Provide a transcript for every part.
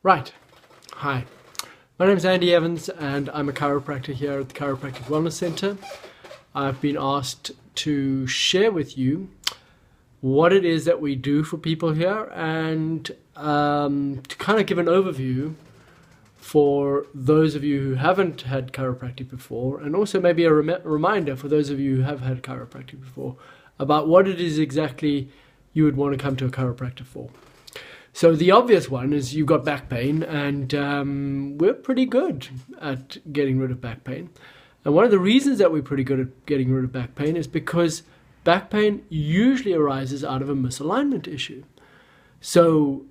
Right. Hi. My name is Andy Evans and I'm a chiropractor here at the Chiropractic Wellness Centre. I've been asked to share with you what it is that we do for people here and to kind of give an overview for those of you who haven't had chiropractic before, and also maybe a reminder for those of you who have had chiropractic before about what it is exactly you would want to come to a chiropractor for. So the obvious one is you've got back pain, and we're pretty good at getting rid of back pain. And one of the reasons that we're pretty good at getting rid of back pain is because back pain usually arises out of a misalignment issue. So,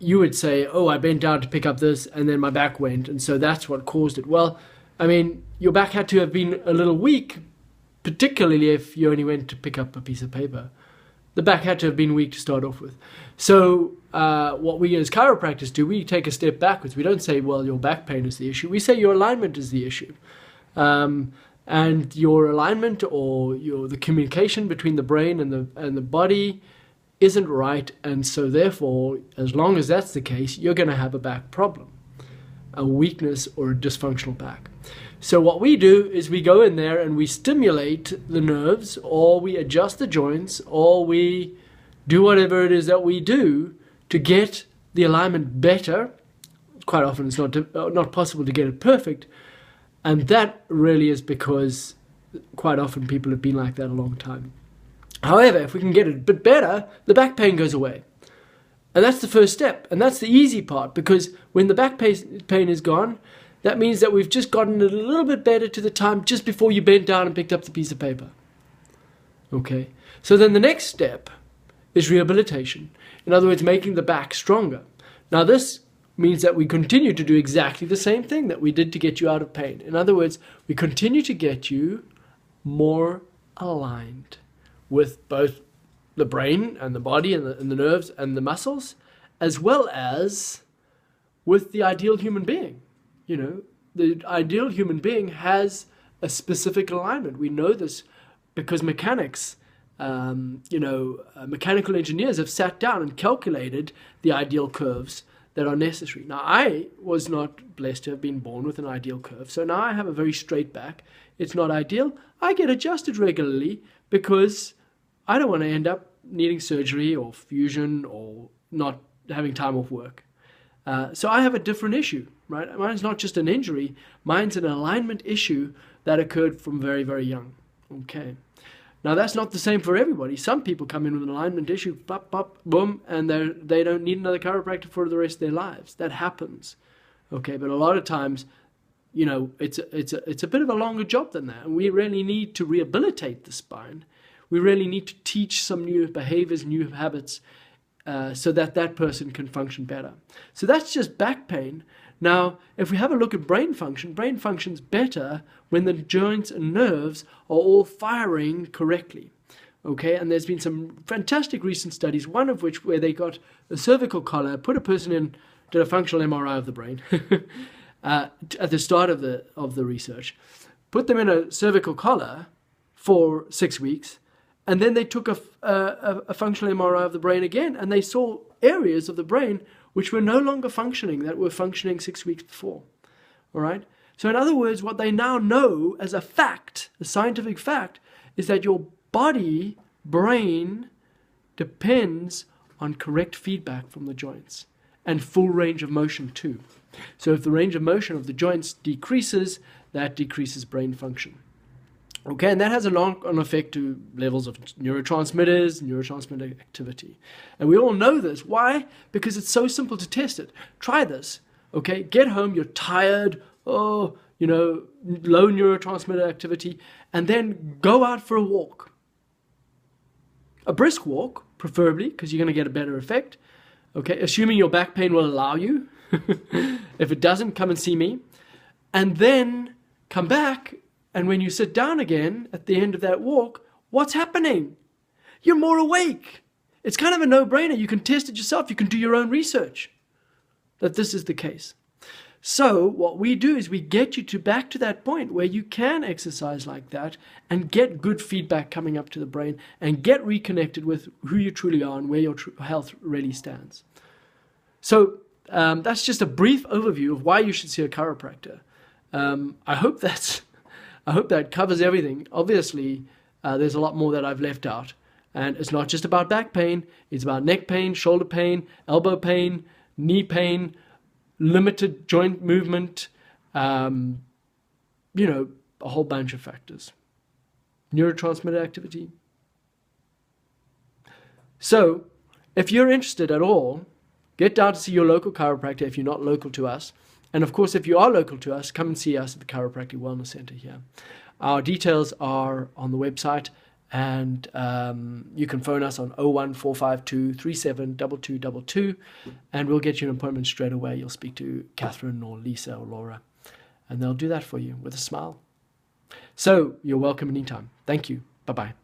you would say, oh, I bent down to pick up this and then my back went, and so that's what caused it. Well, I mean, your back had to have been a little weak, particularly if you only went to pick up a piece of paper. The back had to have been weak to start off with. So what we as chiropractors do, we take a step backwards. We don't say, well, your back pain is the issue. We say your alignment is the issue. And your alignment or the communication between the brain and the body isn't right. And so therefore, as long as that's the case, you're going to have a back problem, a weakness or a dysfunctional back. So what we do is we go in there and we stimulate the nerves, or we adjust the joints, or we do whatever it is that we do to get the alignment better. Quite often it's not possible to get it perfect. And that really is because quite often people have been like that a long time. However, if we can get it a bit better, the back pain goes away. And that's the first step. And that's the easy part, because when the back pain is gone, that means that we've just gotten a little bit better to the time just before you bent down and picked up the piece of paper. Okay. So then the next step is rehabilitation. In other words, making the back stronger. Now this means that we continue to do exactly the same thing that we did to get you out of pain. In other words, we continue to get you more aligned with both the brain and the body and the nerves and the muscles, as well as with the ideal human being. You know, the ideal human being has a specific alignment. We know this because mechanics, mechanical engineers have sat down and calculated the ideal curves that are necessary. Now, I was not blessed to have been born with an ideal curve, so now I have a very straight back. It's not ideal. I get adjusted regularly because I don't want to end up needing surgery or fusion or not having time off work. So I have a different issue, right? Mine's not just an injury. Mine's an alignment issue that occurred from very, very young. Okay. Now, that's not the same for everybody. Some people come in with an alignment issue, pop, pop, boom, and they don't need another chiropractor for the rest of their lives. That happens. Okay, but a lot of times, it's a bit of a longer job than that. And we really need to rehabilitate the spine. We really need to teach some new behaviors, new habits, so that person can function better. So that's just back pain. Now, if we have a look at brain functions better when the joints and nerves are all firing correctly. Okay, and there's been some fantastic recent studies, one of which where they got a cervical collar, put a person in, did a functional MRI of the brain at the start of the research, put them in a cervical collar for 6 weeks, and then they took a functional MRI of the brain again, and they saw areas of the brain which were no longer functioning, that were functioning 6 weeks before. All right? So in other words, what they now know as a fact, a scientific fact, is that your body, brain, depends on correct feedback from the joints and full range of motion too. So if the range of motion of the joints decreases, that decreases brain function. Okay, and that has a long-on effect to levels of neurotransmitter activity. And we all know this. Why? Because it's so simple to test it. Try this. Okay, get home, you're tired, low neurotransmitter activity, and then go out for a walk. A brisk walk, preferably, because you're going to get a better effect. Okay, assuming your back pain will allow you. If it doesn't, come and see me. And then come back. And when you sit down again at the end of that walk, what's happening? You're more awake. It's kind of a no-brainer. You can test it yourself. You can do your own research that this is the case. So what we do is we get you back to that point where you can exercise like that and get good feedback coming up to the brain and get reconnected with who you truly are and where your health really stands. So that's just a brief overview of why you should see a chiropractor. I hope that covers everything. Obviously, there's a lot more that I've left out. And it's not just about back pain. It's about neck pain, shoulder pain, elbow pain, knee pain, limited joint movement, a whole bunch of factors. Neurotransmitter activity. So, if you're interested at all, get down to see your local chiropractor if you're not local to us. And of course, if you are local to us, come and see us at the Chiropractic Wellness Centre here. Our details are on the website, and you can phone us on 01452 372222, and we'll get you an appointment straight away. You'll speak to Catherine or Lisa or Laura, and they'll do that for you with a smile. So you're welcome anytime. Thank you. Bye-bye.